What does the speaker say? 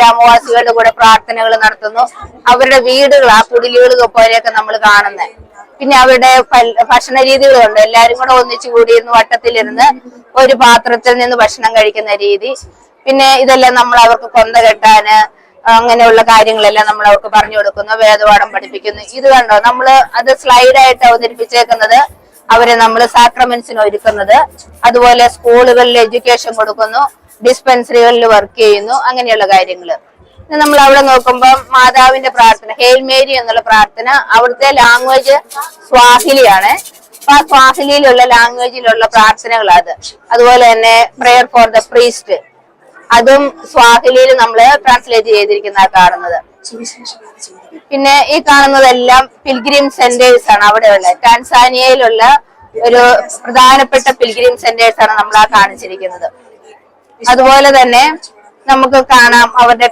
ഗ്രാമവാസികളുടെ കൂടെ പ്രാർത്ഥനകൾ നടത്തുന്നു. അവരുടെ വീടുകൾ ആ കുടിലുകൾ പോലെയൊക്കെ നമ്മൾ കാണുന്നത്. പിന്നെ അവരുടെ ഭക്ഷണ രീതികളുണ്ട്. എല്ലാരും കൂടെ ഒന്നിച്ചു കൂടിയിരുന്ന് വട്ടത്തിലിരുന്ന് ഒരു പാത്രത്തിൽ നിന്ന് ഭക്ഷണം കഴിക്കുന്ന രീതി. പിന്നെ ഇതെല്ലാം നമ്മൾ അവർക്ക് കൊന്ത കെട്ടാന് അങ്ങനെയുള്ള കാര്യങ്ങളെല്ലാം നമ്മൾ അവർക്ക് പറഞ്ഞു കൊടുക്കുന്നു, വേദപാഠം പഠിപ്പിക്കുന്നു. ഇത് കണ്ടോ, നമ്മള് അത് സ്ലൈഡായിട്ട് അവതരിപ്പിച്ചേക്കുന്നത് അവരെ നമ്മൾ സാക്രമെന്റ്സിന് ഒരുക്കുന്നത്. അതുപോലെ സ്കൂളുകളിൽ എഡ്യൂക്കേഷൻ കൊടുക്കുന്നു, ഡിസ്പെൻസറികളിൽ വർക്ക് ചെയ്യുന്നു, അങ്ങനെയുള്ള കാര്യങ്ങള്. നമ്മൾ അവിടെ നോക്കുമ്പോൾ മാതാവിന്റെ പ്രാർത്ഥന, ഹെയിൽ മേരി എന്നുള്ള പ്രാർത്ഥന, അവിടുത്തെ ലാംഗ്വേജ് സ്വാഹിലിയാണ്. അപ്പൊ ആ സ്വാഹിലിയിലുള്ള ലാംഗ്വേജിലുള്ള പ്രാർത്ഥനകളത്. അതുപോലെ തന്നെ പ്രെയർ ഫോർ ദ പ്രീസ്റ്റ്, അതും സ്വാഹിലിയിൽ നമ്മൾ ട്രാൻസ്ലേറ്റ് ചെയ്തിരിക്കുന്ന കാണുന്നത്. പിന്നെ ഈ കാണുന്നതെല്ലാം പിൽഗ്രിം സെന്റേഴ്സ് ആണ് അവിടെയുള്ള. ടാൻസാനിയയിലുള്ള ഒരു പ്രധാനപ്പെട്ട പിൽഗ്രിം സെന്റേഴ്സ് ആണ് നമ്മൾ ആ കാണിച്ചിരിക്കുന്നത്. അതുപോലെ തന്നെ നമുക്ക് കാണാം അവരുടെ